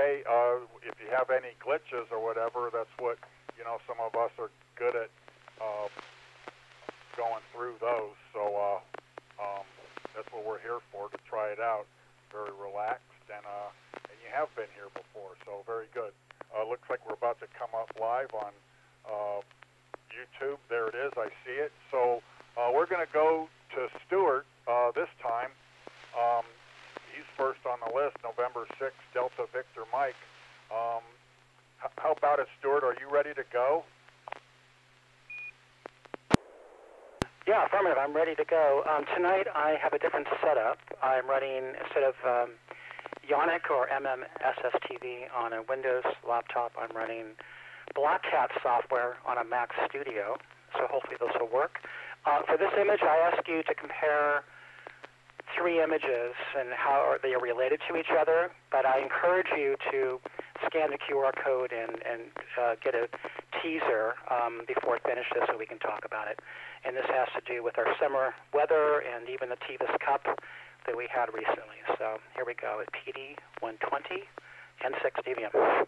okay. If you have any glitches or whatever, that's what, some of us are good at going through those. So that's what we're here for, to try it out. Very relaxed, and you have been here before, so very good. Looks like we're about to come up live on YouTube. There it is. I see it. So we're going to go to Stuart this time. He's first on the list, November 6th, Delta Victor Mike. How about it, Stuart? Are you ready to go? Yeah, affirmative. I'm ready to go. Tonight I have a different setup. I'm running, instead of Ionic or SSTV on a Windows laptop, I'm running Black Hat software on a Mac Studio, so hopefully this will work. For this image, I ask you to compare 3 images and how they are related to each other, but I encourage you to scan the QR code and get a teaser before it finishes so we can talk about it. And this has to do with our summer weather and even the Tevis Cup that we had recently. So here we go at PD 120, N6NA.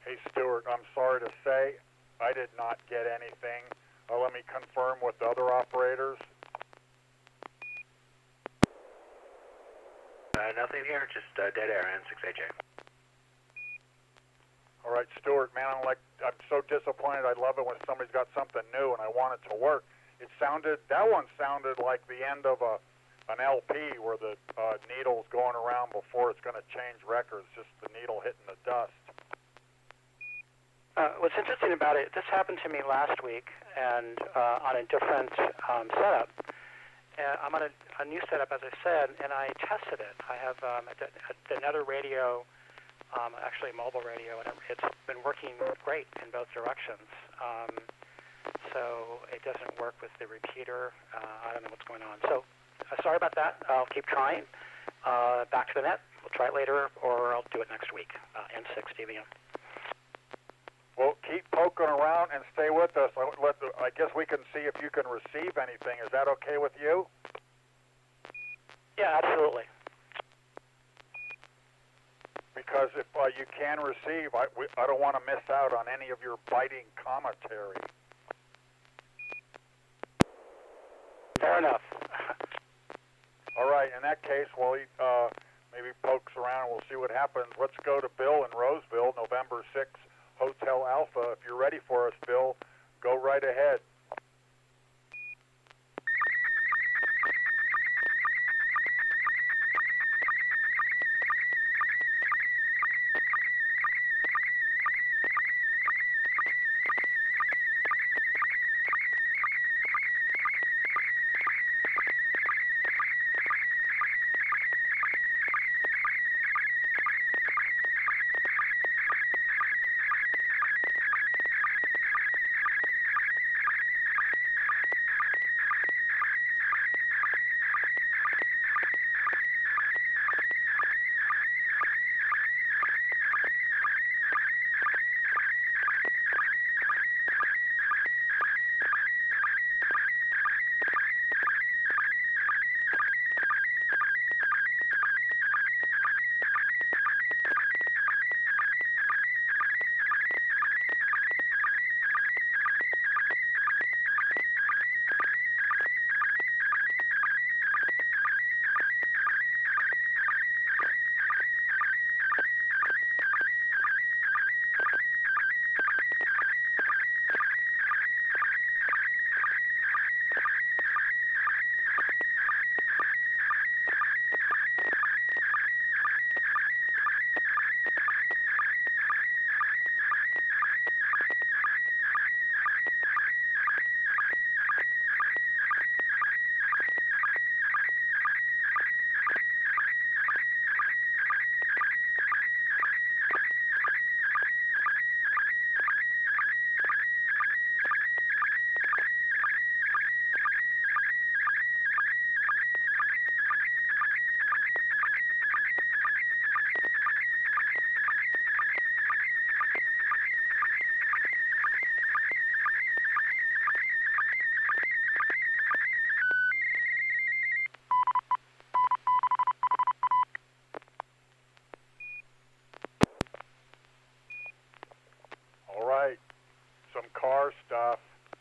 Hey, Stuart, I'm sorry to say I did not get anything. Let me confirm with the other operators. Nothing here, just dead air, N6AJ. All right, Stuart, man, I'm so disappointed. I love it when somebody's got something new and I want it to work. That one sounded like the end of an LP where the needle's going around before it's going to change records, just the needle hitting the dust. What's interesting about it, this happened to me last week and on a different setup. I'm on a new setup, as I said, and I tested it. I have another radio, actually a mobile radio, and it's been working great in both directions. So it doesn't work with the repeater. I don't know what's going on. So sorry about that. I'll keep trying. Back to the net. We'll try it later, or I'll do it next week. N6NA. Well, keep poking around and stay with us. I guess we can see if you can receive anything. Is that okay with you? Yeah, absolutely. Because if you can receive, I don't want to miss out on any of your biting commentary. Fair enough. All right, in that case, well, maybe pokes around and we'll see what happens. Let's go to Bill in Roseville, November 6th. Hotel Alpha. If you're ready for us, Bill, go right ahead.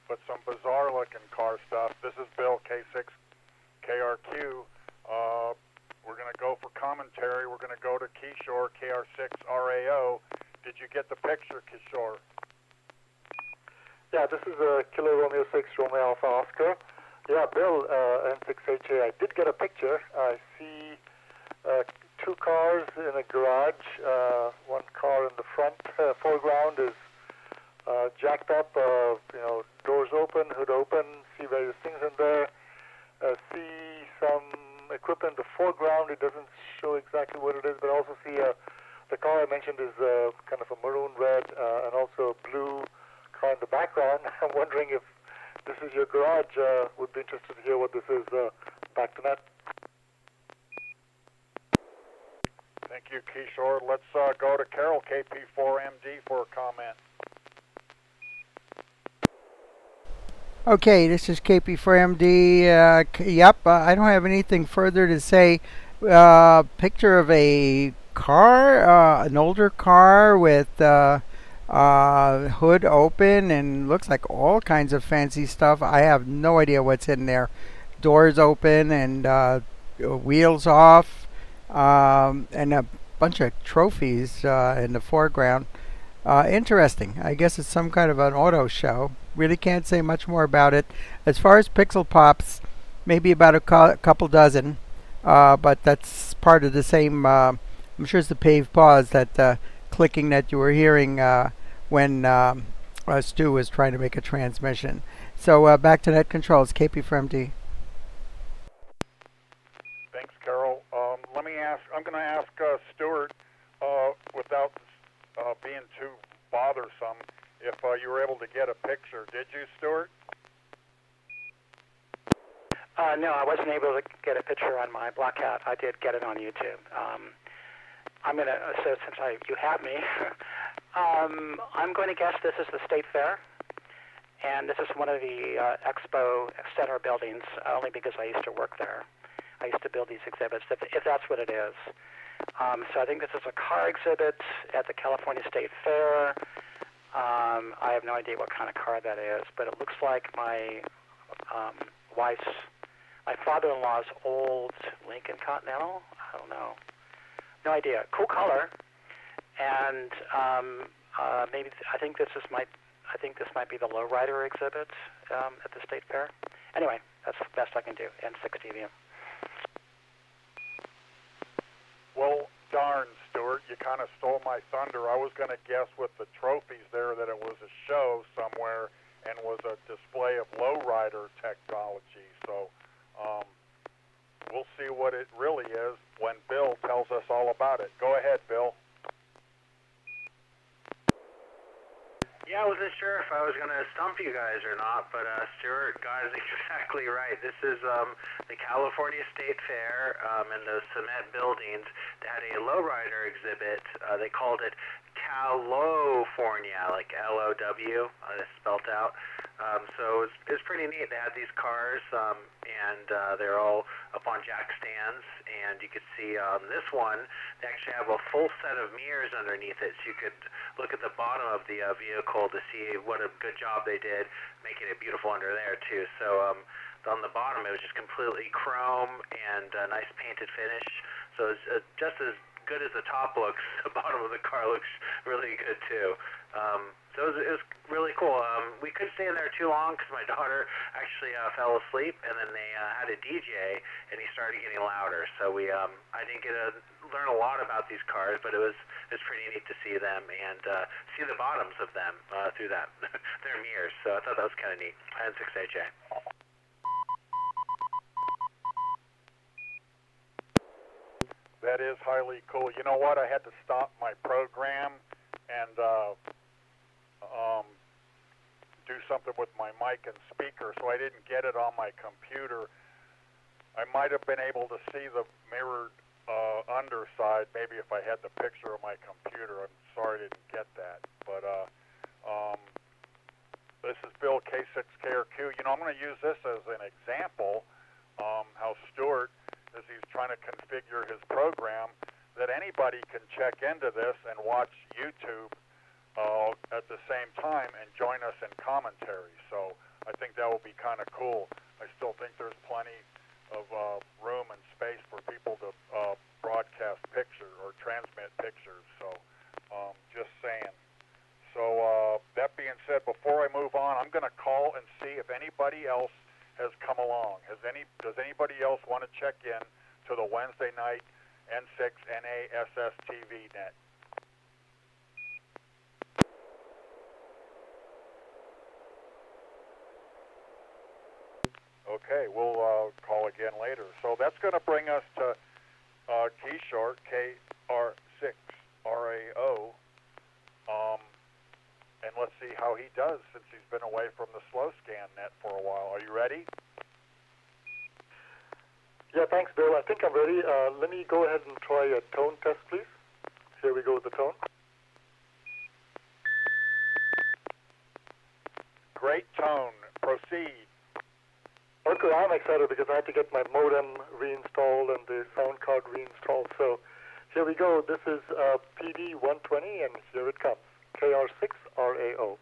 but some bizarre-looking car stuff. This is Bill, K6KRQ. We're going to go for commentary. We're going to go to Kishore, KR6RAO. Did you get the picture, Kishore? Yeah, this is Kilo Romeo 6 Romeo Alpha Oscar. Yeah, Bill, N6HA, I did get a picture. I see two cars in a garage. One car in the front foreground is jacked up, doors open, hood open, see various things in there. See some equipment in the foreground. It doesn't show exactly what it is, but I also see the car I mentioned is kind of a maroon red and also a blue car in the background. I'm wondering if this is your garage. Would be interested to hear what this is. Back to that. Thank you, Kishore. Let's go to Carol, KP4MD, for a comment. Okay, this is KP4MD. Yep, I don't have anything further to say. Picture of a car, an older car with hood open and looks like all kinds of fancy stuff. I have no idea what's in there. Doors open and wheels off, and a bunch of trophies in the foreground. Interesting. I guess it's some kind of an auto show. Really can't say much more about it. As far as pixel pops, maybe about a couple dozen, but that's part of the same. I'm sure it's the paved pause, that clicking that you were hearing when Stu was trying to make a transmission. So back to net controls, KP4MD. Thanks, Carol. Let me ask. I'm going to ask Stuart, without being too bothersome, if you were able to get a picture. Did you, Stuart? No, I wasn't able to get a picture on my Black Hat. I did get it on YouTube. I'm going to, so since you have me, I'm going to guess this is the State Fair, and this is one of the Expo Center buildings, only because I used to work there. I used to build these exhibits, if that's what it is. So I think this is a car exhibit at the California State Fair. I have no idea what kind of car that is, but it looks like my father-in-law's old Lincoln Continental. I don't know. No idea. Cool color, and maybe I think this might be the lowrider exhibit at the State Fair. Anyway, that's the best I can do. N6TV. Well, darn, Stuart, you kind of stole my thunder. I was going to guess with the trophies there that it was a show somewhere and was a display of lowrider technology. So we'll see what it really is when Bill tells us all about it. Go ahead, Bill. Yeah, I wasn't sure if I was going to stump you guys or not, but Stuart got it exactly right. This is the California State Fair in those cement buildings. They had a lowrider exhibit. They called it California, like L-O-W, spelled out. So it's pretty neat. They had these cars, and they're all up on jack stands, and you could see this one, they actually have a full set of mirrors underneath it, so you could look at the bottom of the vehicle to see what a good job they did making it beautiful under there, too. So on the bottom, it was just completely chrome and a nice painted finish. So it's just as good as the top looks, the bottom of the car looks really good, too. So it was really cool. We couldn't stay in there too long because my daughter actually fell asleep, and then they had a DJ, and he started getting louder. So I didn't get to learn a lot about these cars, but it was pretty neat to see them and see the bottoms of them through their mirrors. So I thought that was kind of neat. N6HA. That is highly cool. You know what? I had to stop my program and do something with my mic and speaker, so I didn't get it on my computer. I might have been able to see the mirrored underside, maybe if I had the picture of my computer. I'm sorry I didn't get that. But this is Bill, K6KRQ. You know, I'm going to use this as an example, how Stuart, as he's trying to configure his program, that anybody can check into this and watch YouTube at the same time and join us in commentary. So think that will be kind of cool. I still think there's plenty of room and space for people to broadcast pictures or transmit pictures. So, just saying. So, that being said, before I move on, I'm going to call and see if anybody else has come along. Does anybody else want to check in to the Wednesday night N6NA SSTV Net? Okay, we'll call again later. So that's going to bring us to Keyshort, KR6RAO. And let's see how he does since he's been away from the slow scan net for a while. Are you ready? Yeah, thanks, Bill. I think I'm ready. Let me go ahead and try a tone test, please. Here we go with the tone. Great tone. Proceed. Okay, I'm excited because I had to get my modem reinstalled and the sound card reinstalled. So here we go. This is PD120, and here it comes. KR6RAO.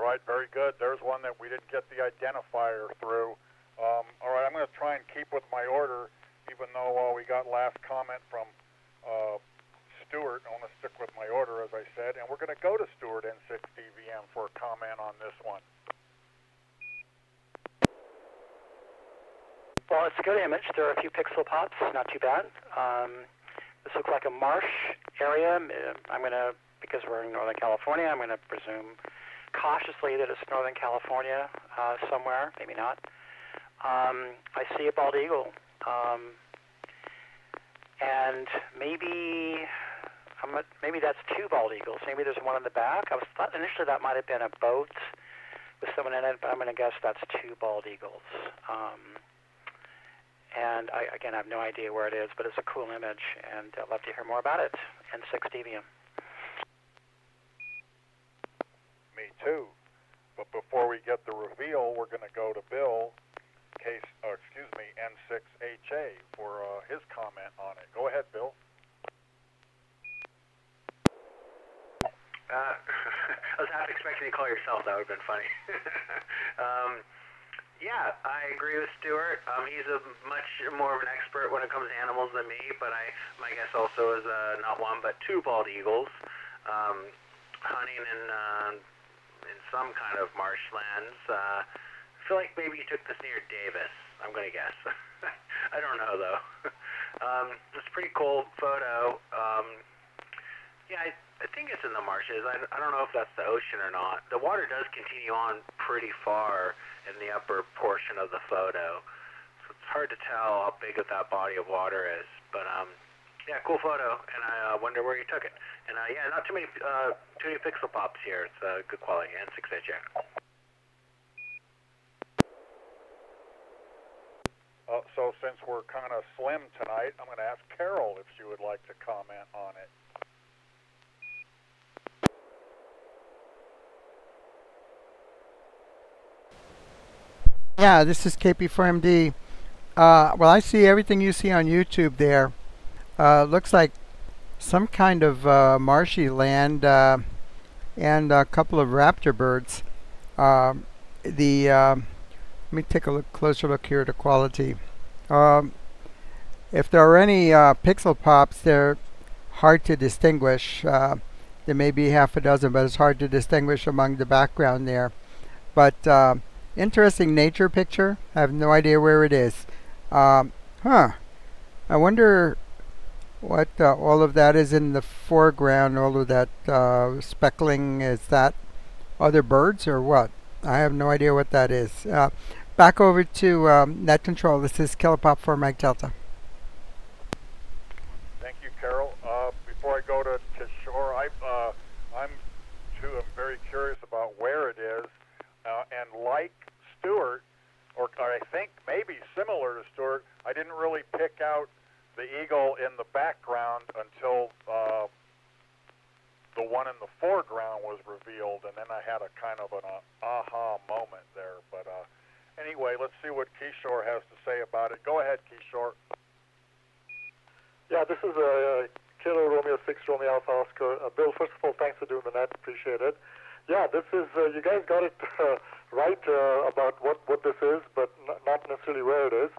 All right, very good. There's one that we didn't get the identifier through. All right, I'm going to try and keep with my order, even though we got last comment from Stuart. I want to stick with my order, as I said, and we're going to go to Stuart N6DVM for a comment on this one. Well, it's a good image. There are a few pixel pops, not too bad. This looks like a marsh area. I'm going to, because we're in Northern California, I'm going to presume cautiously that it's Northern California somewhere, maybe not. I see a bald eagle, and maybe that's two bald eagles. Maybe there's one in the back. I thought initially that might have been a boat with someone in it, but I'm going to guess that's two bald eagles. And I have no idea where it is, but it's a cool image, and I'd love to hear more about it. N6DVM. Me too. But before we get the reveal, we're going to go to Bill, N6HA, for his comment on it. Go ahead, Bill. I was half expecting you to call yourself. That would have been funny. Yeah, I agree with Stuart. He's a much more of an expert when it comes to animals than me, but my guess also is not one but two bald eagles hunting in some kind of marshlands. feel like maybe you took this near Davis, I'm going to guess. I don't know, though. It's a pretty cool photo. Yeah, I think it's in the marshes. I don't know if that's the ocean or not. The water does continue on pretty far in the upper portion of the photo, so it's hard to tell how big of that body of water is. But yeah, cool photo, and I wonder where you took it. And yeah, not too many pixel pops here. It's good quality, N6NA. So since we're kind of slim tonight, I'm going to ask Carol if she would like to comment on it. Yeah, this is KP4MD. Well, I see everything you see on YouTube there. Looks like some kind of marshy land and a couple of raptor birds. Let me take a closer look here at the quality. If there are any pixel pops, they're hard to distinguish. There may be half a dozen, but it's hard to distinguish among the background there. But interesting nature picture. I have no idea where it is. I wonder what all of that is in the foreground. All of that speckling, is that other birds or what? I have no idea what that is. Back over to Net Control. This is Kilopop for Mike Delta. Thank you, Carol. Before I go to Kishore, I'm very curious about where it is, and like Stuart, or I think maybe similar to Stuart, I didn't really pick out the eagle in the background until the one in the foreground was revealed, and then I had a kind of an aha moment there. But anyway, let's see what Kishore has to say about it. Go ahead, Kishore. Yeah, this is Kilo Romeo 6 Romeo Alpha Oscar. Bill, first of all, thanks for doing the net. Appreciate it. Yeah, this is, you guys got it right about what this is, but not necessarily where it is.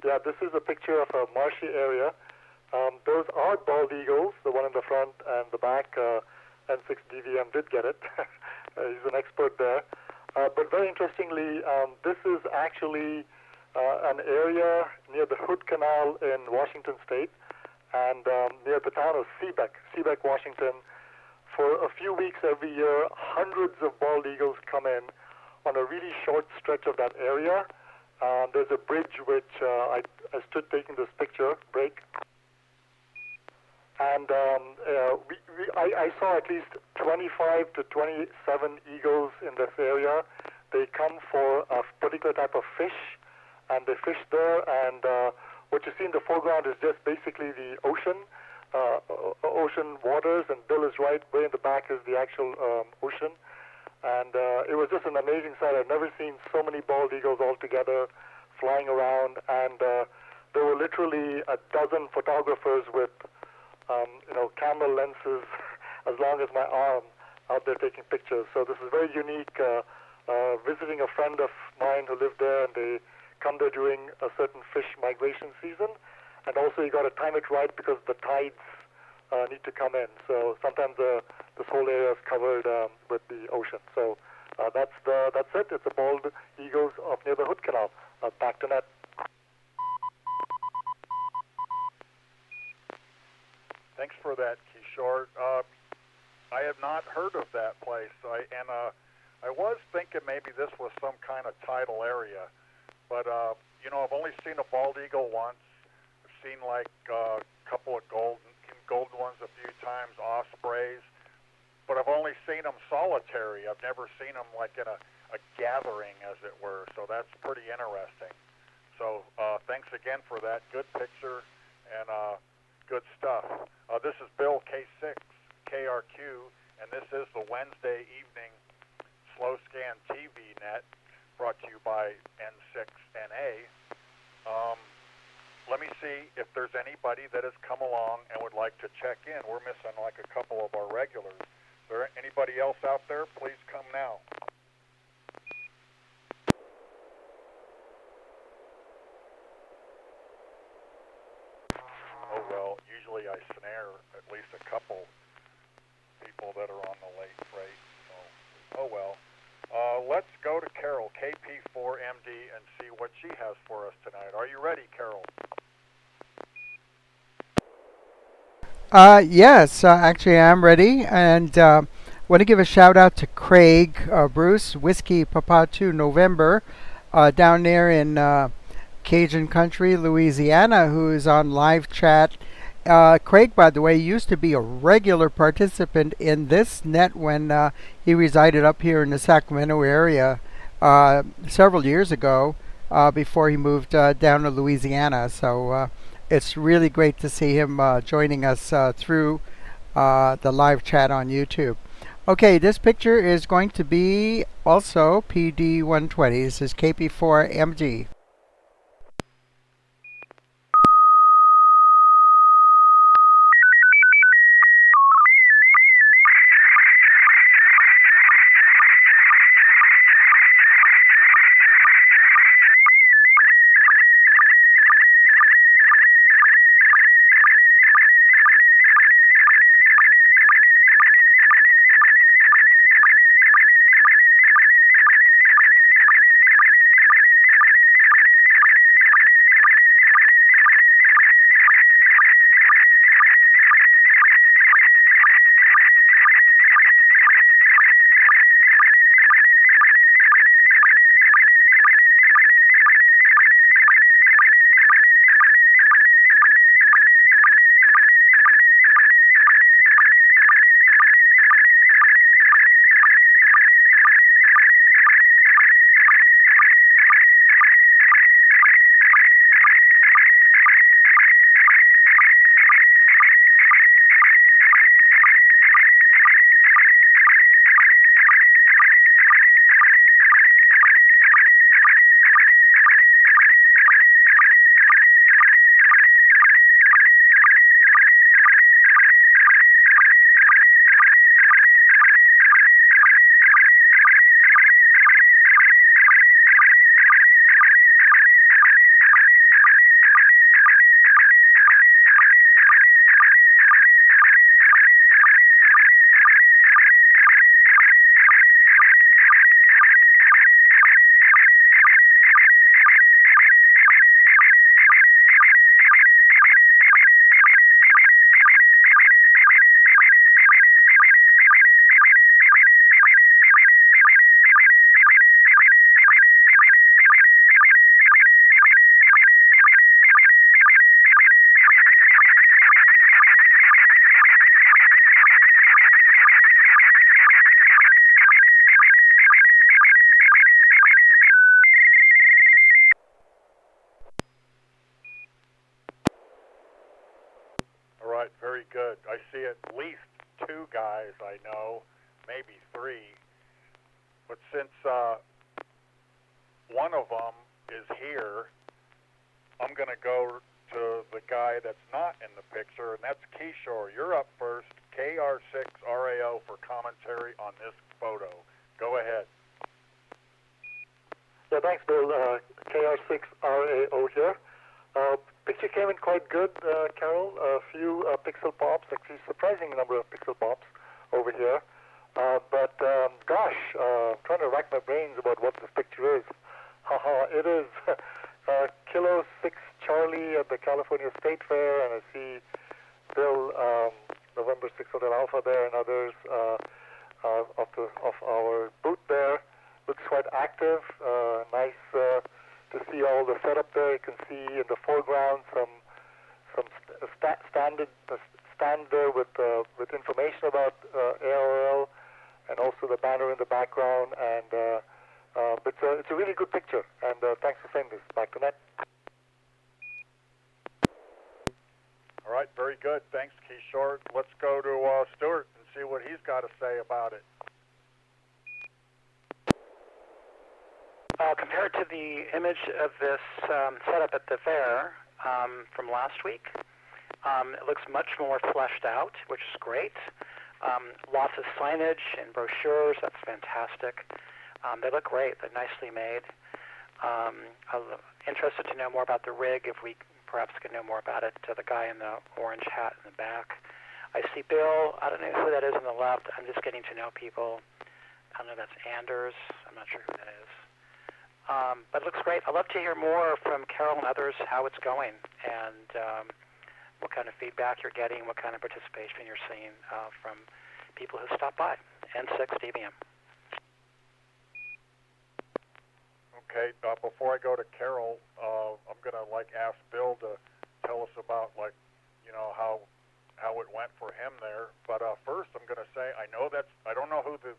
Yeah, this is a picture of a marshy area. Those are bald eagles, the one in the front and the back. N6DVM did get it. He's an expert there. But very interestingly, this is actually an area near the Hood Canal in Washington State and near the town of Seebeck, Washington. For a few weeks every year, hundreds of bald eagles come in on a really short stretch of that area. There's a bridge which I stood taking this picture, break. And I saw at least 25 to 27 eagles in this area. They come for a particular type of fish, and they fish there. And what you see in the foreground is just basically the ocean waters, and Bill is right. Way in the back is the actual ocean. And it was just an amazing sight. I've never seen so many bald eagles all together flying around. And there were literally a dozen photographers with camera lenses as long as my arm out there taking pictures. So this is very unique. Visiting a friend of mine who lived there, and they come there during a certain fish migration season. And also you got to time it right because the tides need to come in. So sometimes this whole area is covered with the ocean. So that's it. It's a bald eagles up near the Hood Canal. Back to Net. Thanks for that, Kishore. I have not heard of that place, I was thinking maybe this was some kind of tidal area, but I've only seen a bald eagle once. I've seen like a couple of golden ones a few times, ospreys, but I've only seen them solitary. I've never seen them like in a gathering, as it were. So that's pretty interesting. So thanks again for that good picture and good stuff. This is Bill K6 KRQ, and this is the Wednesday evening Slow Scan TV Net, brought to you by N6NA. Let me see if there's anybody that has come along and would like to check in. We're missing like a couple of our regulars. Is there anybody else out there? Please come now. Oh well, usually I snare at least a couple people that are on the late freight. So, oh well. Let's go to Carol, KP4MD, and see what she has for us tonight. Are you ready, Carol? Yes, actually, I'm ready, and want to give a shout out to Craig Bruce, Whiskey Papa 2 November, down there in Cajun Country, Louisiana, who is on live chat. Craig, by the way, used to be a regular participant in this net when he resided up here in the Sacramento area several years ago before he moved down to Louisiana. So it's really great to see him joining us through the live chat on YouTube. Okay, this picture is going to be also PD120. This is KP4MG. All right, very good. I see at least two guys I know, maybe three. But since one of them is here, I'm going to go to the guy that's not in the picture, and that's Kishore. You're up first, KR6RAO, for commentary on this photo. Go ahead. Yeah, thanks, Bill. KR6RAO here. Picture came in quite good, Carol. A few pixel pops, actually surprising number of pixel pops over here. Gosh, I'm trying to rack my brains about what this picture is. It is Kilo 6 Charlie at the California State Fair, and I see Bill November 6 Hotel Alpha there and others of our booth there. Looks quite active. Nice to see all the setup there. You can see in the foreground some stand there with information about ARL, and also the banner in the background. And it's a really good picture. And thanks for saying this. Back to Net. All right, very good. Thanks, Kishore. Let's go to Stuart and see what he's got to say about it. Compared to the image of this setup at the fair from last week, it looks much more fleshed out, which is great. Lots of signage and brochures. That's fantastic. They look great. They're nicely made. I'm interested to know more about the rig, if we perhaps can know more about it, the guy in the orange hat in the back. I see Bill. I don't know who that is on the left. I'm just getting to know people I don't know if that's Anders. I'm not sure who that is. But it looks great. I'd love to hear more from Carol and others how it's going and what kind of feedback you're getting, what kind of participation you're seeing from people who stop by. N6 DBM. Okay, before I go to Carol, I'm gonna ask Bill to tell us about how it went for him there. But first, I'm gonna say I don't know who the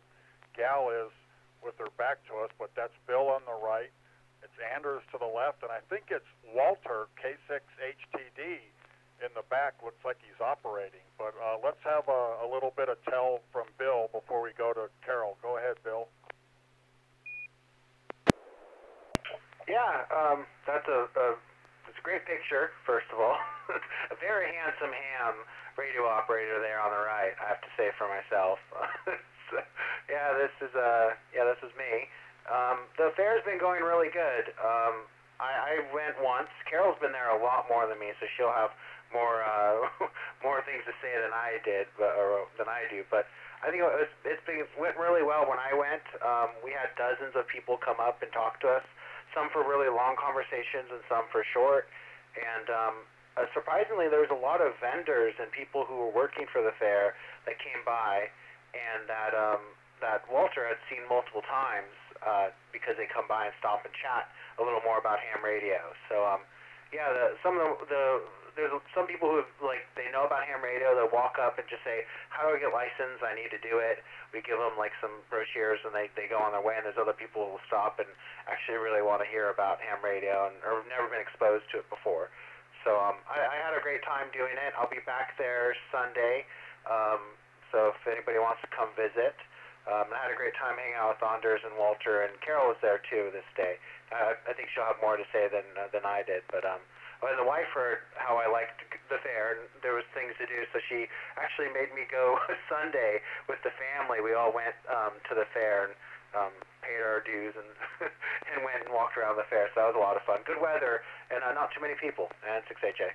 gal is with her back to us, but that's Bill on the right. It's Anders to the left, and I think it's Walter K6HTD in the back. Looks like he's operating. But let's have a little bit of tell from Bill before we go to Carol. Go ahead, Bill. Yeah, that's it's a great picture, first of all. A very handsome ham radio operator there on the right, I have to say for myself. So, this is me. The fair's been going really good. I went once. Carol's been there a lot more than me, so she'll have more more things to say than I did, than I do. But I think it went really well when I went. We had dozens of people come up and talk to us. Some for really long conversations and some for short. And surprisingly, there was a lot of vendors and people who were working for the fair that came by and that Walter had seen multiple times because they come by and stop and chat a little more about ham radio. So, there's some people who they know about ham radio. They'll walk up and just say, "How do I get licensed? I need to do it." We give them some brochures and they go on their way. And there's other people who will stop and actually really want to hear about ham radio or have never been exposed to it before. So I had a great time doing it. I'll be back there Sunday. So if anybody wants to come visit. I had a great time hanging out with Anders and Walter, and Carol was there too this day. I think she'll have more to say than I did. But the wife heard how I liked the fair, and there was things to do, so she actually made me go Sunday with the family. We all went to the fair and paid our dues and and went and walked around the fair. So that was a lot of fun. Good weather and not too many people. And 6HA.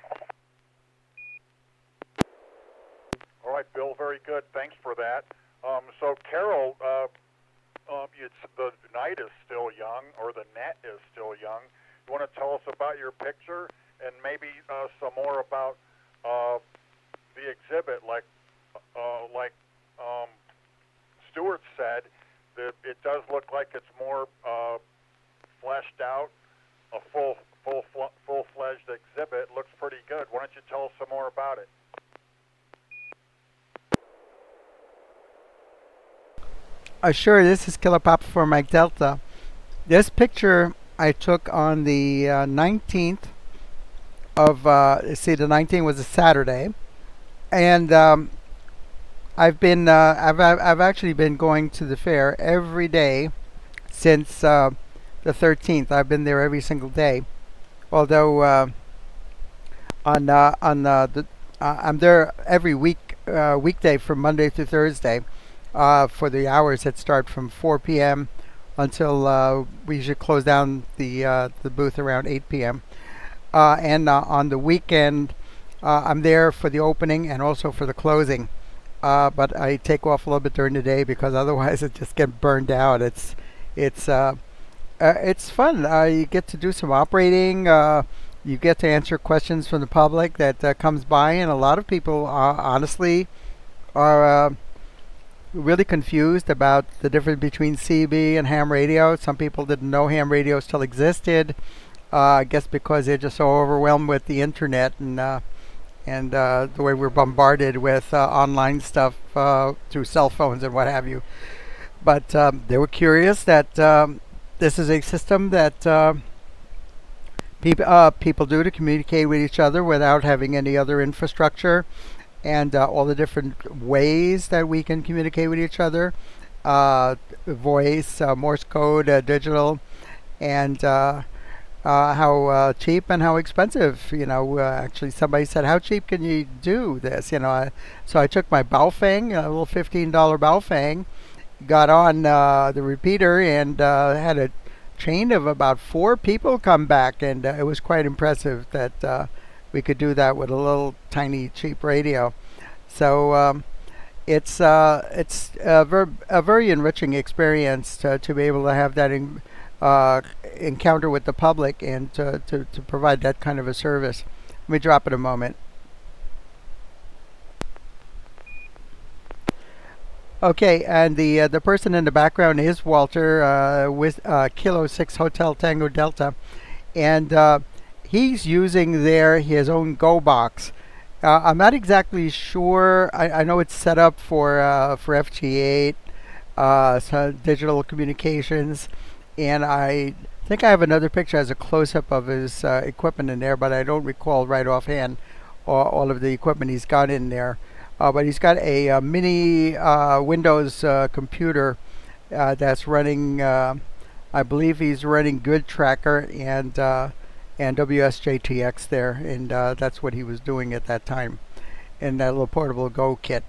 All right, Bill. Very good. Thanks for that. So Carol, the night is still young, or the net is still young. You want to tell us about your picture and maybe some more about the exhibit? Like Stuart said, that it does look like it's more fleshed out, a full-fledged exhibit. Looks pretty good. Why don't you tell us some more about it? Sure, this is Killer Papa for Mike Delta. This picture I took on the 19th of, the 19th was a Saturday, and I've actually been going to the fair every day since the 13th. I've been there every single day, although I'm there every weekday from Monday through Thursday. For the hours that start from 4 p.m. until we usually close down the booth around 8 p.m. And on the weekend, I'm there for the opening and also for the closing. But I take off a little bit during the day because otherwise it just gets burned out. It's fun. You get to do some operating. You get to answer questions from the public that comes by, and a lot of people honestly are really confused about the difference between CB and ham radio. Some people didn't know ham radio still existed. I guess because they're just so overwhelmed with the internet and the way we're bombarded with online stuff through cell phones and what have you. But they were curious that this is a system that people do to communicate with each other without having any other infrastructure. And all the different ways that we can communicate with each other, voice, Morse code, digital, and how cheap and how expensive. Actually somebody said, how cheap can you do this? So I took my Baofeng, a little $15 Baofeng, got on the repeater and had a chain of about 4 people come back, and it was quite impressive that we could do that with a little tiny cheap radio. So a very enriching experience to be able to have that encounter with the public and to provide that kind of a service. Let me drop it a moment. Okay, and the person in the background is Walter with Kilo 6 Hotel Tango Delta, and he's using there his own Go box. I'm not exactly sure. I know it's set up for FG8, so digital communications, and I think I have another picture as a close-up of his equipment in there, but I don't recall right offhand all of the equipment he's got in there. But he's got a mini Windows computer that's running. I believe he's running Good Tracker and WSJTX there, and that's what he was doing at that time in that little portable Go kit.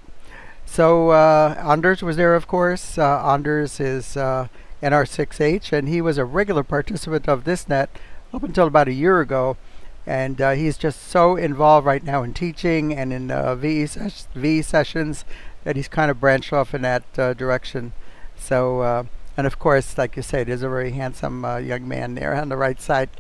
So Anders was there, of course. Anders is NR6H, and he was a regular participant of this net up until about a year ago. And he's just so involved right now in teaching and in VE sessions that he's kind of branched off in that direction. So, and of course, like you say, there's a very handsome young man there on the right side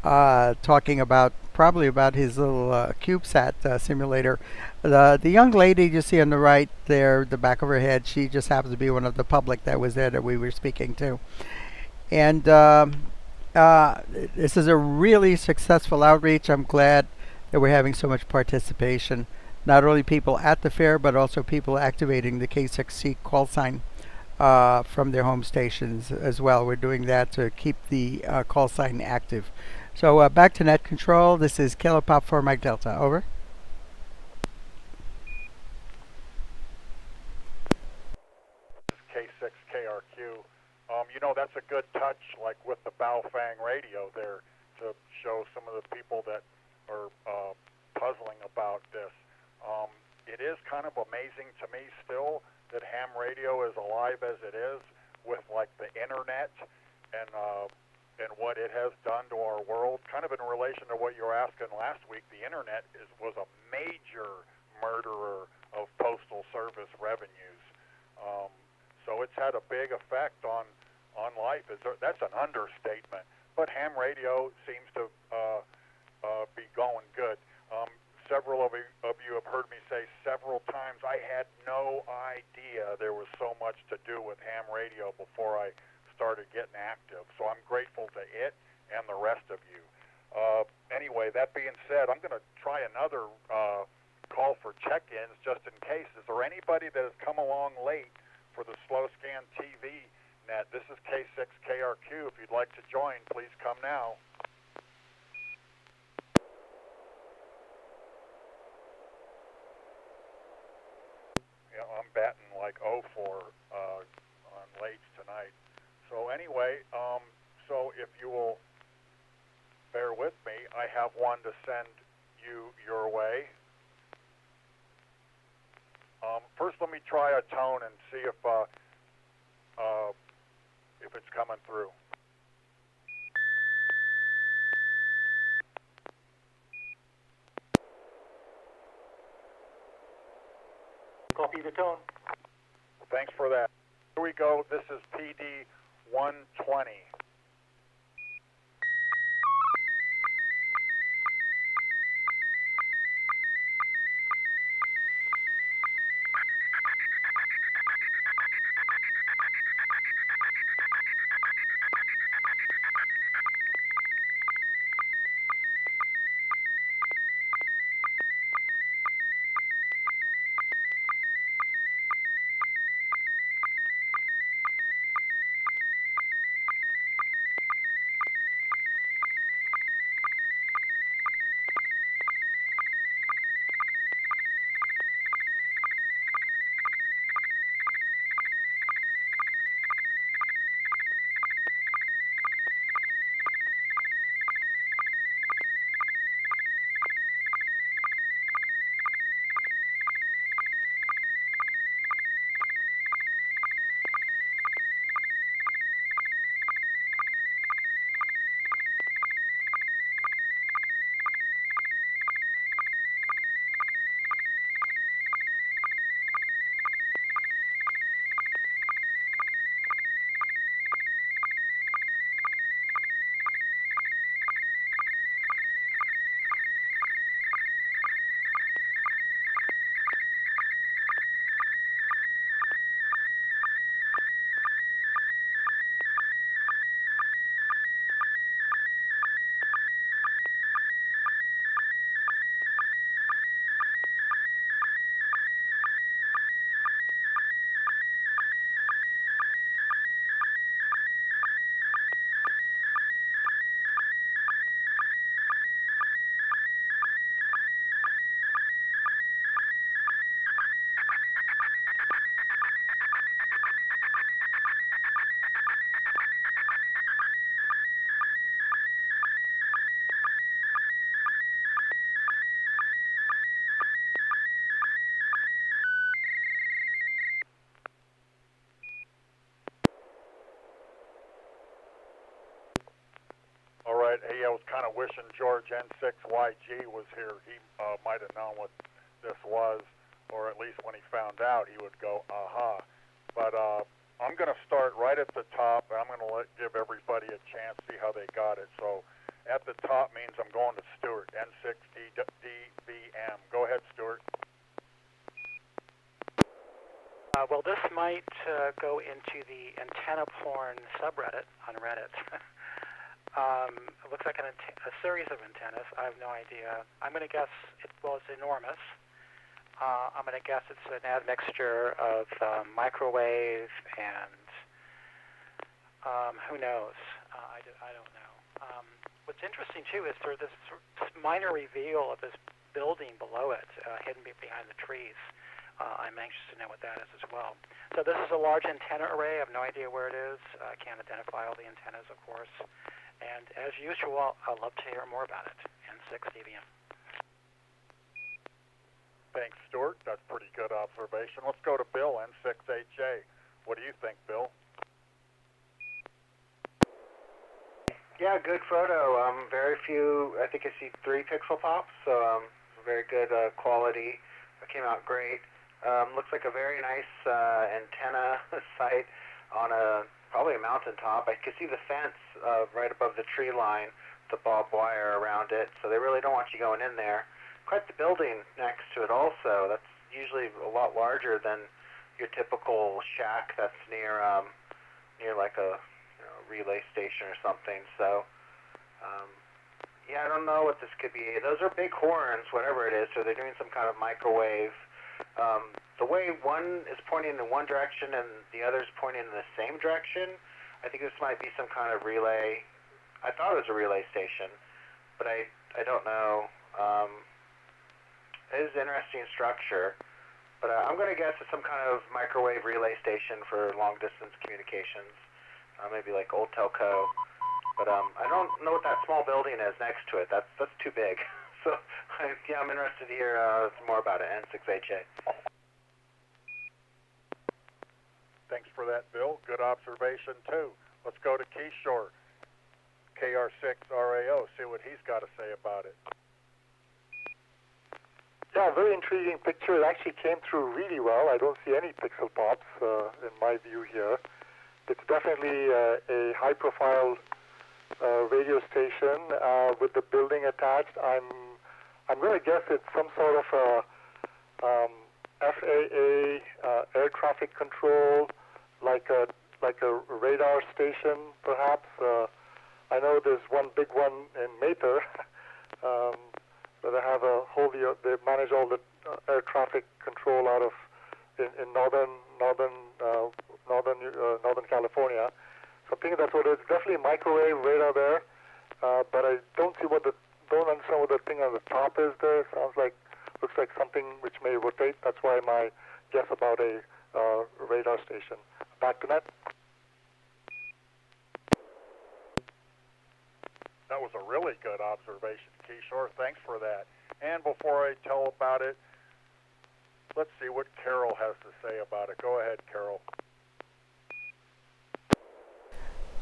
talking about probably about his little CubeSat simulator. The young lady you see on the right there, the back of her head, she just happens to be one of the public that was there that we were speaking to. And this is a really successful outreach. I'm glad that we're having so much participation. Not only people at the fair, but also people activating the K6C call sign from their home stations as well. We're doing that to keep the call sign active. So back to net control. This is Kilo Pop 4 Mike Delta. Over. K6KRQ. You know, that's a good touch, like with the Baofeng radio there, to show some of the people that are puzzling about this. It is kind of amazing to me still that ham radio is alive as it is with like the internet and what it has done to our world. Kind of in relation to what you were asking last week, the internet was a major murderer of postal service revenues. So it's had a big effect on life. That's an understatement. But ham radio seems to be going good. Several of you have heard me say several times, I had no idea there was so much to do with ham radio before I started getting active. So I'm grateful to it and the rest of you. Anyway, that being said, I'm going to try another call for check-ins just in case. Is there anybody that has come along late for the Slow Scan TV net? This is K6KRQ. If you'd like to join, please come now. Yeah, I'm batting like 0 for on late tonight. So anyway, so if you will bear with me, I have one to send you your way. First, let me try a tone and see if it's coming through. Copy the tone. Thanks for that. Here we go. This is PD 120. of wishing George N6YG was here. He might have known what this was, or at least when he found out, he would go, aha. But I'm going to start right at the top. I'm going to give everybody a chance to see how they got it. So at the top means I'm going to Stuart, N6DVM. Go ahead, Stuart. Well, this might go into the antenna porn subreddit on Reddit. It looks like a series of antennas. I have no idea. I'm going to guess it's enormous. I'm going to guess it's an admixture of microwave and who knows. I don't know. What's interesting, too, is sort of this minor reveal of this building below it, hidden behind the trees. I'm anxious to know what that is as well. So this is a large antenna array. I have no idea where it is. I can't identify all the antennas, of course. And as usual, I'd love to hear more about it. N6DVM. Thanks, Stuart. That's pretty good observation. Let's go to Bill, N6HA. What do you think, Bill? Yeah, good photo. Very few, I think I see 3 pixel pops, so very good quality. It came out great. Looks like a very nice antenna site on probably a mountaintop. I can see the fence right above the tree line, the barbed wire around it, so they really don't want you going in there. Quite the building next to it also. That's usually a lot larger than your typical shack that's near like a relay station or something. So yeah, I don't know what this could be. Those are big horns, whatever it is, so they're doing some kind of microwave. The way one is pointing in one direction and the other is pointing in the same direction, I think this might be some kind of relay. I thought it was a relay station, but I don't know. It is an interesting structure, but I'm going to guess it's some kind of microwave relay station for long-distance communications, maybe like old telco. But I don't know what that small building is next to it. That's too big. So yeah, I'm interested to hear some more about it. N6HA. Thanks for that, Bill. Good observation, too. Let's go to Keyshore, KR6RAO, see what he's got to say about it. Yeah, very intriguing picture. It actually came through really well. I don't see any pixel pops in my view here. It's definitely a high-profile radio station with the building attached. I'm going to guess it's some sort of a FAA air traffic control, like a radar station, perhaps. I know there's one big one in Mather. They have they manage all the air traffic control out of in northern California. So I think that's what it is. Definitely microwave radar there, but I don't understand what the thing on the top is there. Looks like something which may rotate. That's why my guess about a radar station. Back to Net. That was a really good observation, Keyshore. Thanks for that. And before I tell about it, let's see what Carol has to say about it. Go ahead, Carol.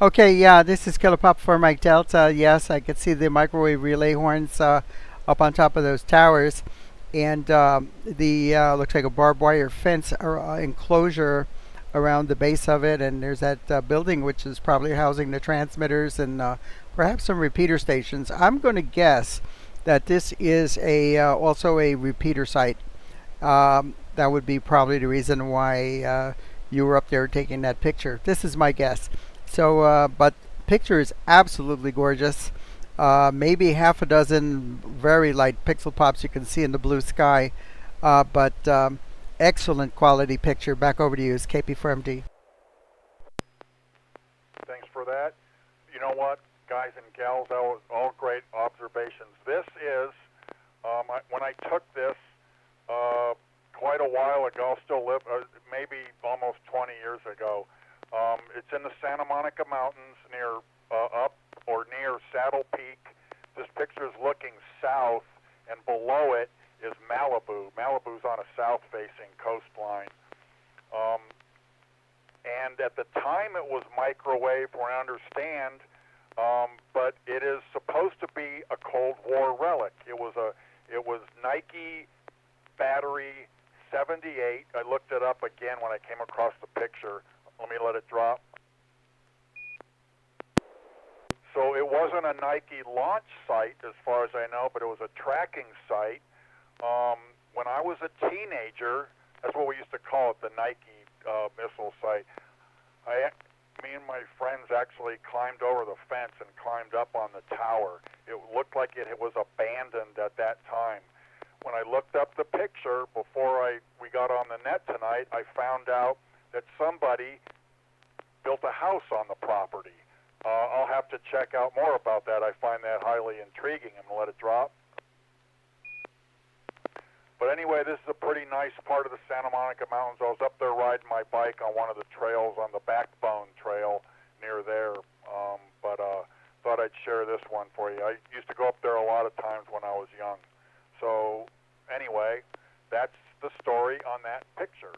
Okay, yeah, this is Killer Pop for Mike Delta. Yes, I could see the microwave relay horns up on top of those towers. And the looks like a barbed wire fence or enclosure around the base of it. And there's that building which is probably housing the transmitters and perhaps some repeater stations. I'm going to guess that this is also a repeater site. That would be probably the reason why you were up there taking that picture. This is my guess. So, but picture is absolutely gorgeous. Maybe half a dozen very light pixel pops you can see in the blue sky. But excellent quality picture. Back over to you, KP4MD. Thanks for that. You know what, guys and gals, that was all great observations. This is, when I took this quite a while ago, still live, maybe almost 20 years ago. It's in the Santa Monica Mountains near Saddle Peak. This picture is looking south, and below it is Malibu. Malibu's on a south-facing coastline. And at the time it was microwave, where I understand but it is supposed to be a Cold War relic. It was Nike battery 78. I looked it up again when I came across the picture. Let me let it drop. So it wasn't a Nike launch site as far as I know, but it was a tracking site. When I was a teenager, that's what we used to call it, the Nike missile site. Me and my friends actually climbed over the fence and climbed up on the tower. It looked like it was abandoned at that time. When I looked up the picture before we got on the net tonight, I found out that somebody built a house on the property. I'll have to check out more about that. I find that highly intriguing. I'm going to let it drop. But anyway, this is a pretty nice part of the Santa Monica Mountains. I was up there riding my bike on one of the trails on the Backbone Trail near there. Thought I'd share this one for you. I used to go up there a lot of times when I was young. So anyway, that's the story on that picture.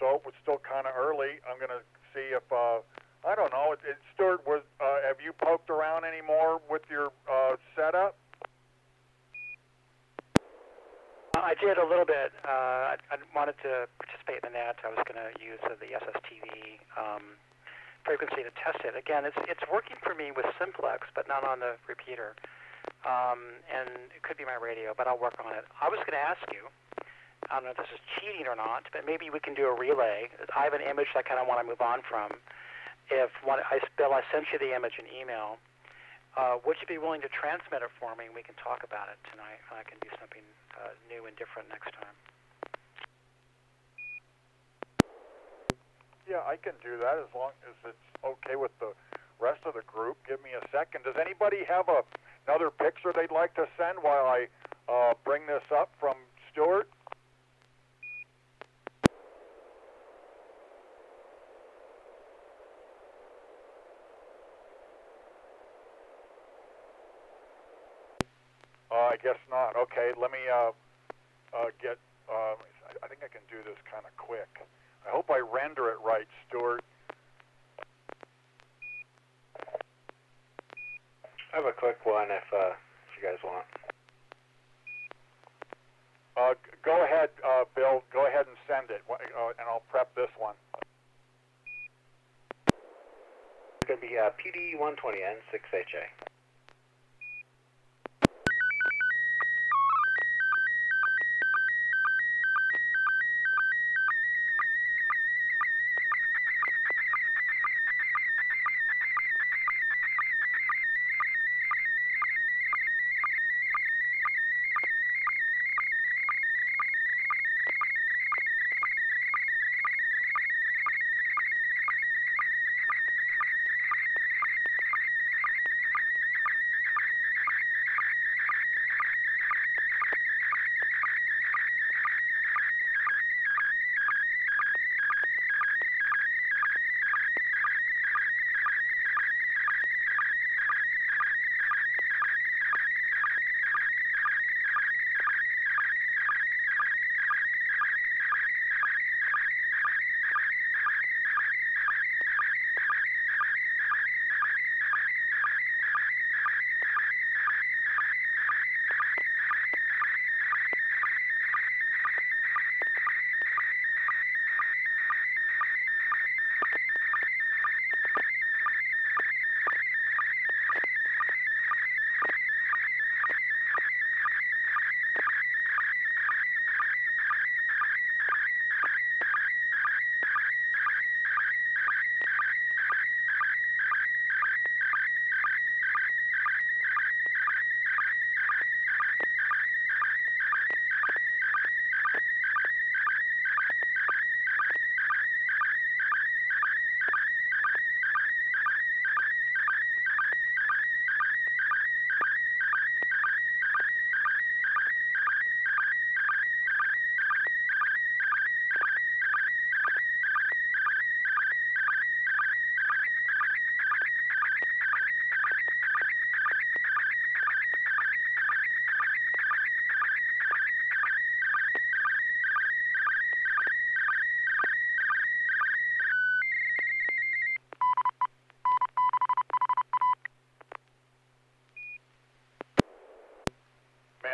So it's still kind of early. I'm going to see if, I don't know, Stuart, have you poked around any more with your setup? I did a little bit. I wanted to participate in the net. I was going to use the SSTV frequency to test it. Again, it's working for me with simplex, but not on the repeater. And it could be my radio, but I'll work on it. I was going to ask you, I don't know if this is cheating or not, but maybe we can do a relay. I have an image that I kind of want to move on from. Bill, I sent you the image in email. Would you be willing to transmit it for me, and we can talk about it tonight, and I can do something new and different next time? Yeah, I can do that as long as it's okay with the rest of the group. Give me a second. Does anybody have another picture they'd like to send while I bring this up from Stuart? I guess not. Okay, let me get, I think I can do this kind of quick. I hope I render it right, Stuart. I have a quick one if you guys want. Go ahead, Bill. Go ahead and send it, and I'll prep this one. It's going to be PD120 N6HA.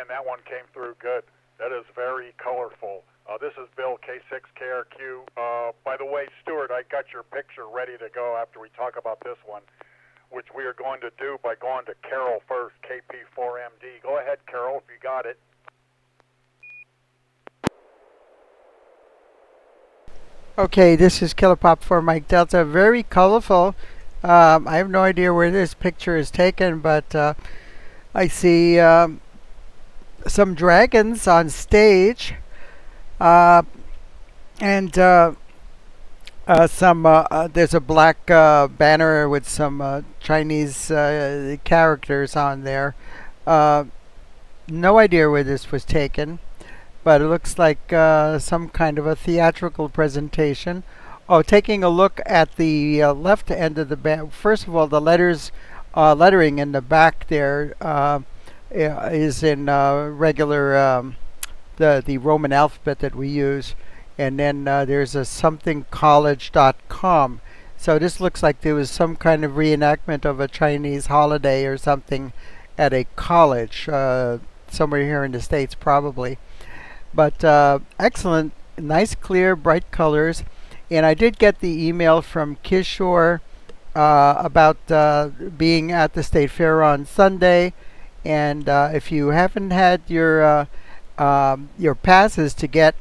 man, that one came through good. That is very colorful. This is Bill, K6KRQ. By the way, Stuart, I got your picture ready to go after we talk about this one, which we are going to do by going to Carol first, KP4MD. Go ahead, Carol, if you got it. Okay, this is Killer Pop for Mike Delta. Very colorful. I have no idea where this picture is taken, but I see some dragons on stage, and there's a black banner with some Chinese characters on there. No idea where this was taken, but it looks like some kind of a theatrical presentation. Oh, taking a look at the left end of the banner. First of all, the lettering in the back there is in regular the Roman alphabet that we use, and then there's a somethingcollege.com. So this looks like there was some kind of reenactment of a Chinese holiday or something at a college somewhere here in the States, probably. But excellent, nice, clear, bright colors. And I did get the email from Kishore about being at the State Fair on Sunday. And if you haven't had your passes to get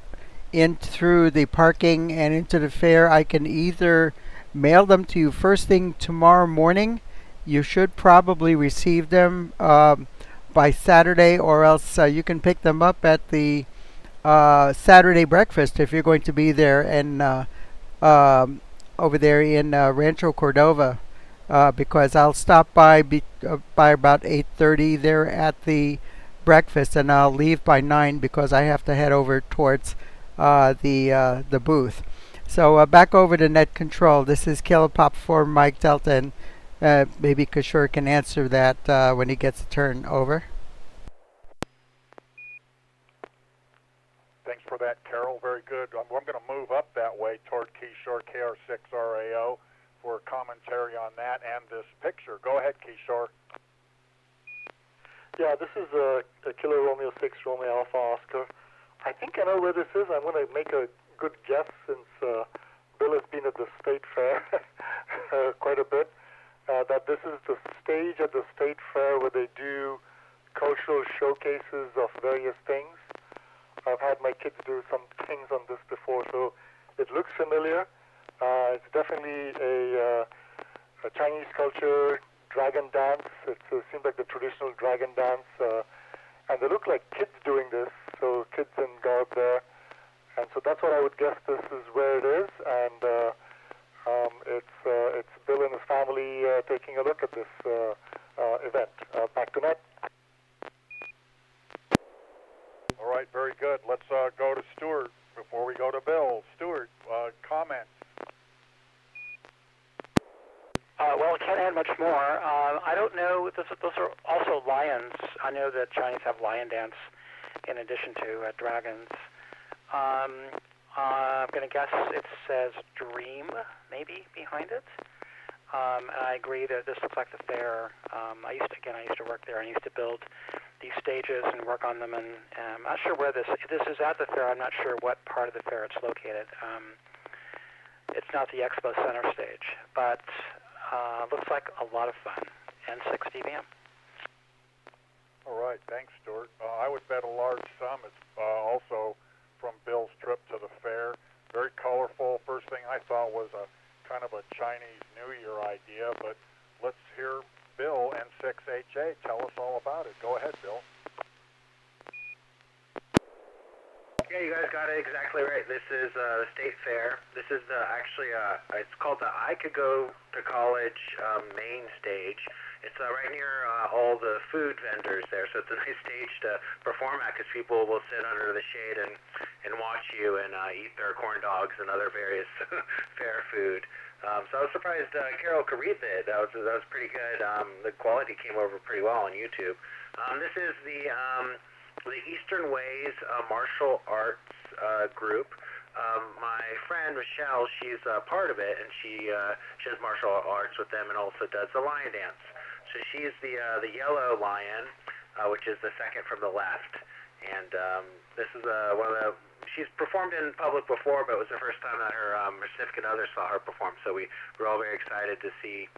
in through the parking and into the fair, I can either mail them to you first thing tomorrow morning. You should probably receive them by Saturday, or else you can pick them up at the Saturday breakfast if you're going to be there and over there in Rancho Cordova, because I'll stop by about 8:30 there at the breakfast, and I'll leave by 9 because I have to head over towards the booth. So back over to Net Control. This is Killer Pop for Mike Delta, and maybe Kishore can answer that when he gets a turn. Over. Thanks for that, Carol. Very good. I'm going to move up that way toward Kishore, KR6RAO, for commentary on that and this picture. Go ahead, Kishore. Yeah, this is a Kilo Romeo 6 Romeo Alpha Oscar. I think I know where this is. I'm going to make a good guess since Bill has been at the State Fair quite a bit, that this is the stage at the State Fair where they do cultural showcases of various things. I've had my kids do some things on this before, so it looks familiar. It's definitely a Chinese culture dragon dance. It seems like the traditional dragon dance, and they look like kids doing this, so kids in garb there. And so that's what I would guess this is where it is, and it's Bill and his family taking a look at this event. Back to Net. All right, very good. Let's go to Stuart before we go to Bill. Stuart, comments? Well, I can't add much more. I don't know. Those are also lions. I know that Chinese have lion dance in addition to dragons. I'm going to guess it says Dream, maybe, behind it. And I agree that this looks like the fair. I used to work there. I used to build these stages and work on them. And I'm not sure where this is at the fair. I'm not sure what part of the fair it's located. It's not the Expo Center stage, but looks like a lot of fun. N6NA. All right, thanks, Stuart. I would bet a large sum. It's also from Bill's trip to the fair. Very colorful. First thing I thought was a kind of a Chinese New Year idea, but let's hear Bill, N6HA, tell us all about it. Go ahead, Bill. Yeah, you guys got it exactly right. This is the State Fair. This is it's called the I Could Go to College main stage. It's right near all the food vendors there, so it's a nice stage to perform at because people will sit under the shade and watch you and eat their corn dogs and other various fair food. So I was surprised Carol could read that. That was pretty good. The quality came over pretty well on YouTube. This is the Eastern Ways martial arts group. My friend Michelle, she's part of it, and she does martial arts with them and also does the lion dance. So she's the yellow lion, which is the second from the left. And this is one of the. She's performed in public before, but it was the first time that her significant other saw her perform. So we were all very excited to see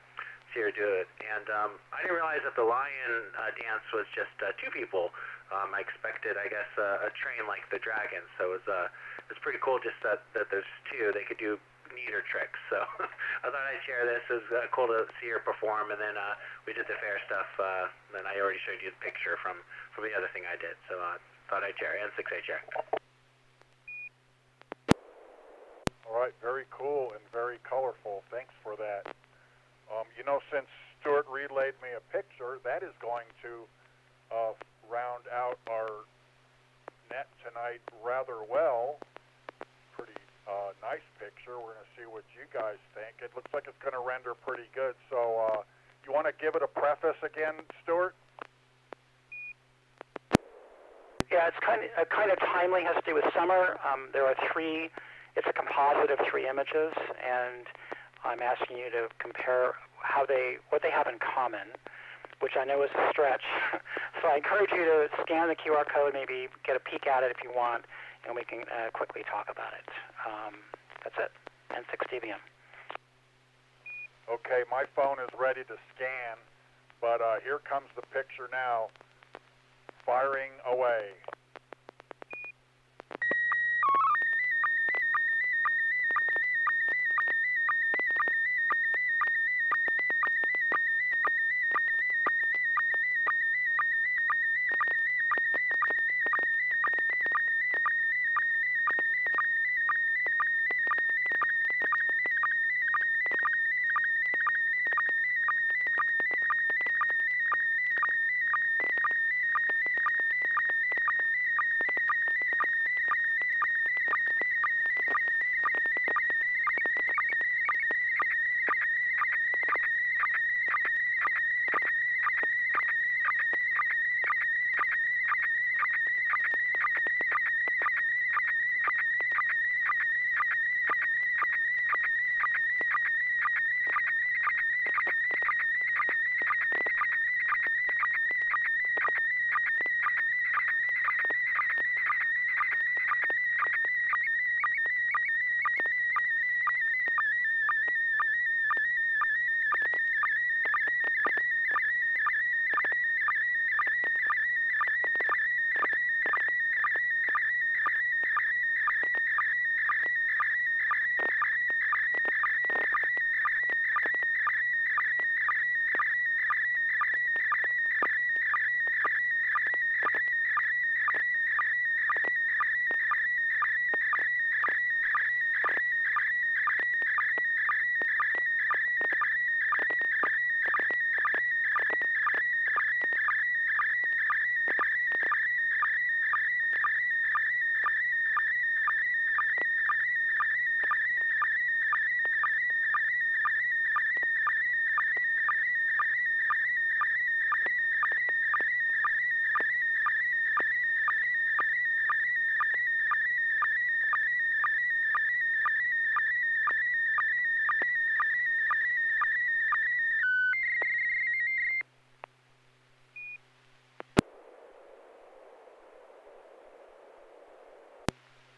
her do it. And I didn't realize that the lion dance was just two people. I expected, I guess, a train like the dragon. So it's pretty cool just that there's two. They could do neater tricks. So I thought I'd share this. It was cool to see her perform. And then we did the fair stuff. Then I already showed you the picture from the other thing I did. So thought I'd share. N6NA share. All right, very cool and very colorful. Thanks for that. Since Stuart relayed me a picture, that is going to round out our net tonight rather well. Pretty nice picture. We're going to see what you guys think. It looks like it's going to render pretty good. So you want to give it a preface again, Stuart? Yeah, it's kind of timely. Has to do with summer. There are three. It's a composite of three images, and I'm asking you to compare what they have in common, which I know is a stretch. So I encourage you to scan the QR code, maybe get a peek at it if you want, and we can quickly talk about it. That's it. N6TVN. Okay, my phone is ready to scan, but here comes the picture now, firing away.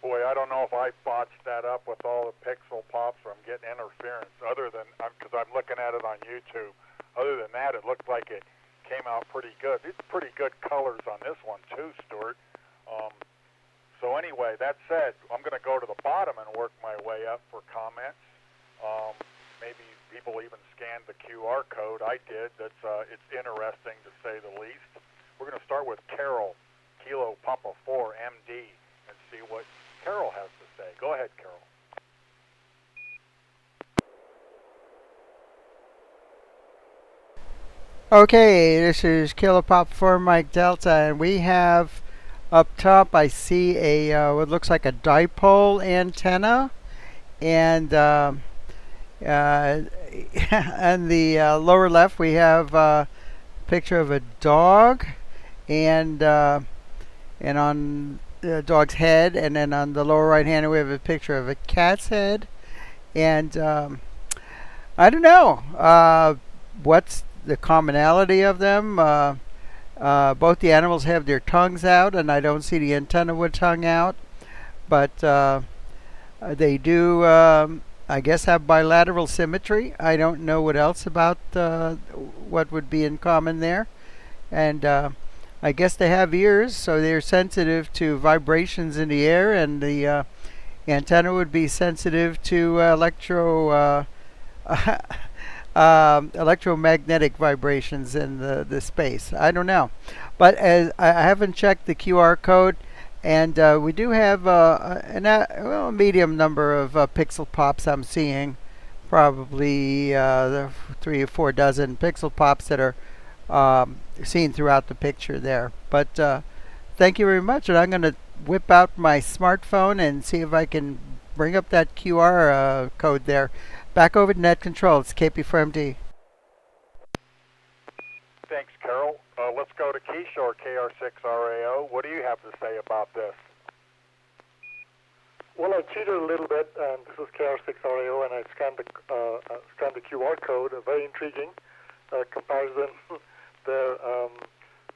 Boy, I don't know if I botched that up with all the pixel pops or I'm getting interference, other than, because I'm looking at it on YouTube. Other than that, it looked like it came out pretty good. These are pretty good colors on this one too, Stuart. So anyway, that said, I'm going to go to the bottom and work my way up for comments. Maybe people even scanned the QR code. I did. It's interesting to say the least. We're going to start with Carol, Kilo Papa 4 MD, and see what Carol has to say. Go ahead, Carol. Okay, this is Kilo Papa 4 Mike Delta, and we have up top, I see a what looks like a dipole antenna, and on the lower left we have a picture of a dog, and on the dog's head, and then on the lower right hand we have a picture of a cat's head, and I don't know what's the commonality of them. Both the animals have their tongues out, and I don't see the antenna with tongue out, but they do, I guess, have bilateral symmetry. I don't know what else about what would be in common there. And I guess they have ears, so they're sensitive to vibrations in the air, and the antenna would be sensitive to electromagnetic vibrations in the space. I don't know. But as I haven't checked the QR code, and we do have a medium number of pixel pops I'm seeing. Probably 3 or 4 dozen pixel pops that are seen throughout the picture there. But thank you very much, and I'm going to whip out my smartphone and see if I can bring up that QR code there. Back over to Net Control. It's KP4MD. Thanks, Carol. Let's go to Keyshore, KR6RAO. What do you have to say about this? Well, I cheated a little bit, and this is KR6RAO, and I scanned the QR code. A very intriguing comparison there of,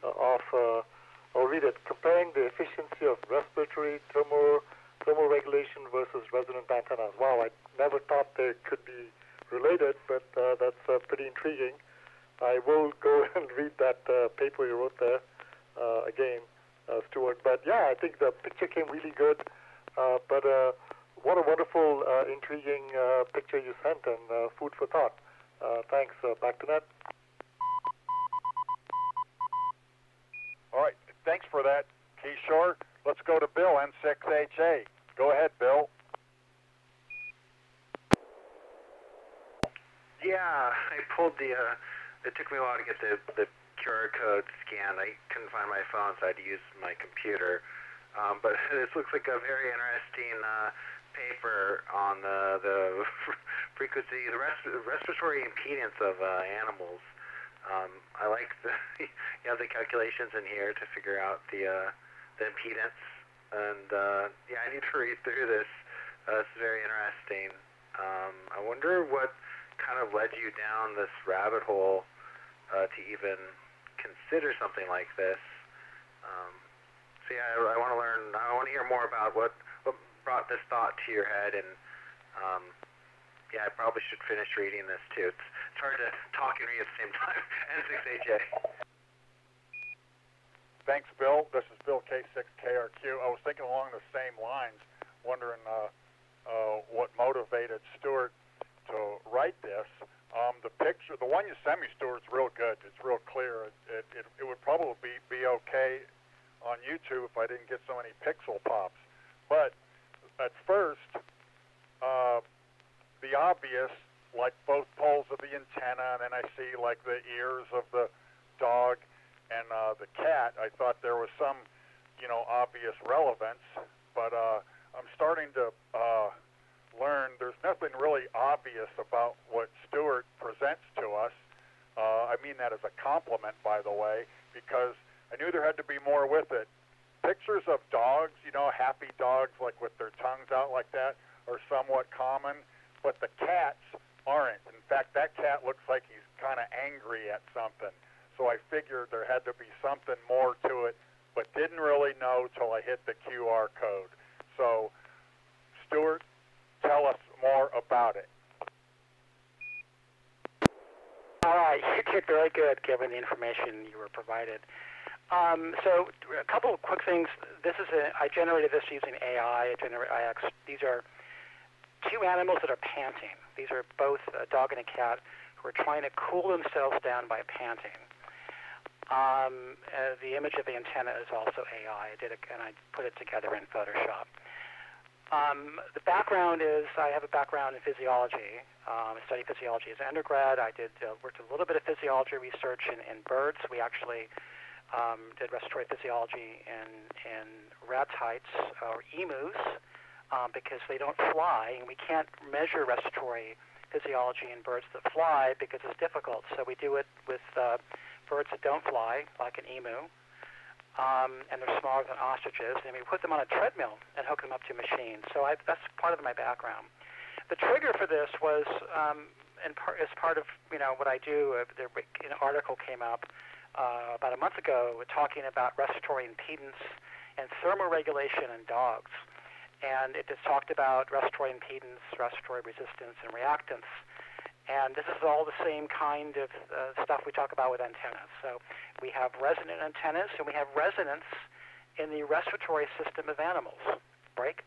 I'll read it, comparing the efficiency of respiratory thermal regulation versus resonant antennas. Wow, I never thought they could be related, but that's pretty intriguing. I will go and read that paper you wrote there again, Stuart. But yeah, I think the picture came really good. But what a wonderful, intriguing picture you sent, and food for thought. Thanks. Back to Net. All right. Thanks for that, Keyshore. Let's go to Bill, N6HA. Go ahead, Bill. Yeah, I pulled the. It took me a while to get the QR code scanned. I couldn't find my phone, so I had to use my computer. But this looks like a very interesting paper on the frequency, the respiratory impedance of animals. I like you have the calculations in here to figure out the impedance, and yeah, I need to read through this. It's very interesting. I wonder what kind of led you down this rabbit hole to even consider something like this. So yeah, I want to learn. I want to hear more about what brought this thought to your head, and yeah, I probably should finish reading this too. It's hard to talk and read at the same time. N6HA. Thanks, Bill. This is Bill K6KRQ. I was thinking along the same lines, wondering what motivated Stuart to write this. The picture, the one you sent me, Stuart, is real good. It's real clear. It would probably be okay on YouTube if I didn't get so many pixel pops. But at first, the obvious, like both poles of the antenna, and then I see like the ears of the dog and the cat, I thought there was some, obvious relevance. But I'm starting to learn there's nothing really obvious about what Stuart presents to us. I mean that as a compliment, by the way, because I knew there had to be more with it. Pictures of dogs, happy dogs, like with their tongues out like that, are somewhat common, but the cats aren't. In fact, that cat looks like he's kind of angry at something. So I figured there had to be something more to it, but didn't really know till I hit the QR code. So, Stuart, tell us more about it. All right, you did very good given the information you were provided. So a couple of quick things. I generated this using AI. I generate IX. These are two animals that are panting. These are both a dog and a cat who are trying to cool themselves down by panting. The image of the antenna is also AI. I did it, and I put it together in Photoshop. The background is I have a background in physiology. I studied physiology as an undergrad. I worked a little bit of physiology research in birds. We actually did respiratory physiology in ratites or emus because they don't fly, and we can't measure respiratory physiology in birds that fly because it's difficult. So we do it with birds that don't fly, like an emu. And they're smaller than ostriches, and we put them on a treadmill and hook them up to machines. So that's part of my background. The trigger for this was, as part of what I do. An article came up about a month ago talking about respiratory impedance and thermoregulation in dogs. And it just talked about respiratory impedance, respiratory resistance, and reactance. And this is all the same kind of stuff we talk about with antennas. So we have resonant antennas, and we have resonance in the respiratory system of animals. Break.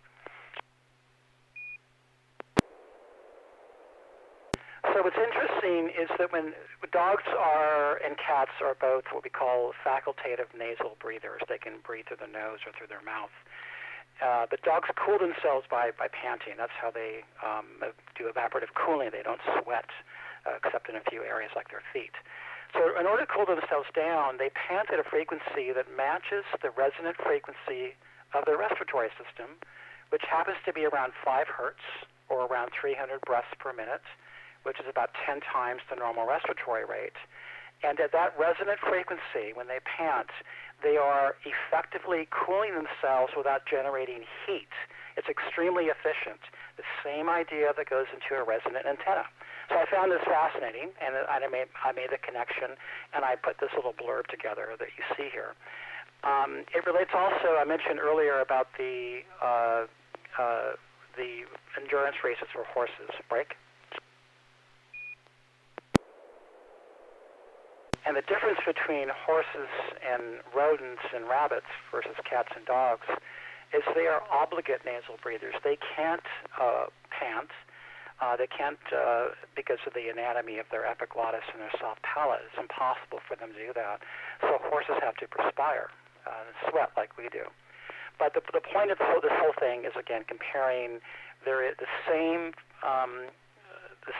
So what's interesting is that when dogs are and cats are both what we call facultative nasal breathers, they can breathe through their nose or through their mouth. But dogs cool themselves by panting. That's how they do evaporative cooling. They don't sweat, except in a few areas like their feet. So in order to cool themselves down, they pant at a frequency that matches the resonant frequency of their respiratory system, which happens to be around 5 hertz, or around 300 breaths per minute, which is about 10 times the normal respiratory rate. And at that resonant frequency, when they pant, they are effectively cooling themselves without generating heat. It's extremely efficient. The same idea that goes into a resonant antenna. So I found this fascinating, and I made the connection, and I put this little blurb together that you see here. It relates also, I mentioned earlier about the endurance races for horses. Break. And the difference between horses and rodents and rabbits versus cats and dogs is they are obligate nasal breathers. They can't pant. They can't because of the anatomy of their epiglottis and their soft palate. It's impossible for them to do that. So horses have to perspire and sweat like we do. But the point of this whole thing is, again, comparing the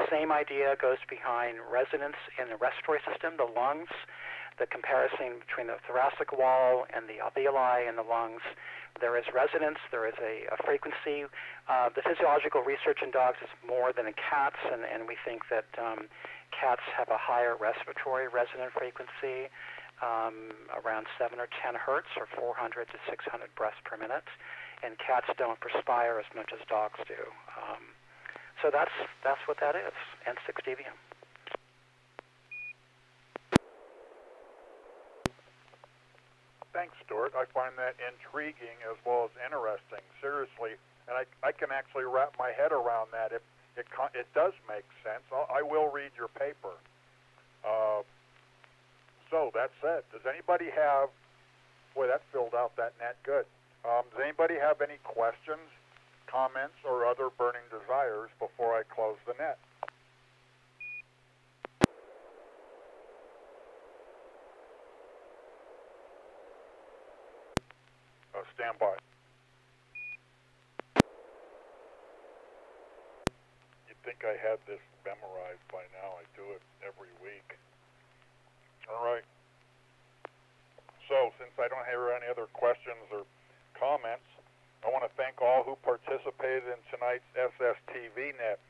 same idea goes behind resonance in the respiratory system, the lungs, the comparison between the thoracic wall and the alveoli in the lungs. There is resonance, there is a frequency. The physiological research in dogs is more than in cats, and we think that cats have a higher respiratory resonant frequency, around 7 or 10 hertz, or 400 to 600 breaths per minute, and cats don't perspire as much as dogs do. So that's what that is, N6NA. Thanks, Stuart. I find that intriguing as well as interesting, seriously, and I can actually wrap my head around that. It does make sense. I will read your paper. So that said, does anybody have, boy, that filled out that net good. Does anybody have any questions, comments, or other burning desires before I close the net? Stand by. You'd think I had this memorized by now. I do it every week. All right. So, since I don't hear any other questions or comments, I want to thank all who participated in tonight's SSTV Net.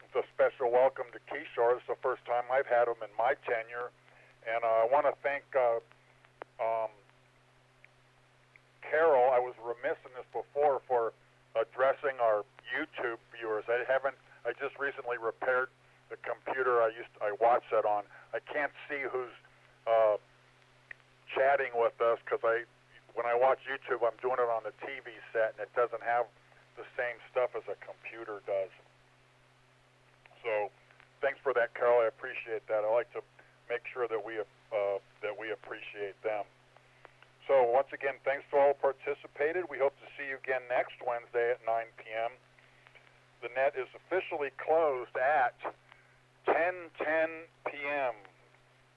It's a special welcome to Kishore. It's the first time I've had him in my tenure. And I want to thank Carol. I was remiss in this before for addressing our YouTube viewers. I just recently repaired the computer I watched that on. I can't see who's chatting with us because when I watch YouTube, I'm doing it on the TV set, and it doesn't have the same stuff as a computer does. So, thanks for that, Carol. I appreciate that. I like to make sure that we appreciate them. So, once again, thanks to all who participated. We hope to see you again next Wednesday at 9 p.m. The net is officially closed at 10:10 p.m.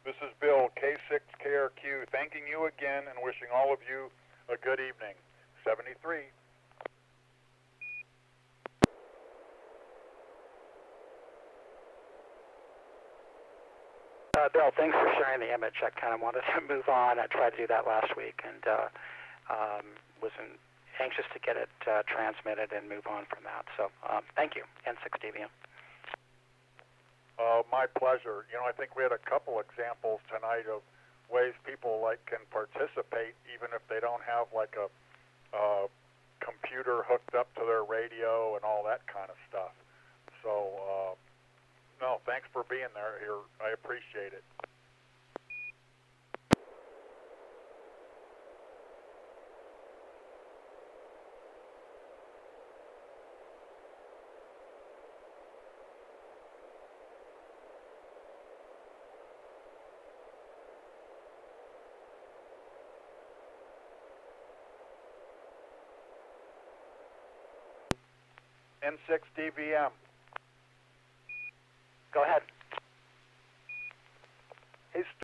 This is Bill, K6KRQ, thanking you again and wishing all of you a good evening. 73. Bill, thanks for sharing the image. I kind of wanted to move on. I tried to do that last week and was anxious to get it transmitted and move on from that. So thank you, N6NA. My pleasure. You know, I think we had a couple examples tonight of ways people can participate even if they don't have a computer hooked up to their radio and all that kind of stuff. So, no, thanks for being there here. I appreciate it. N6 DVM. Go ahead.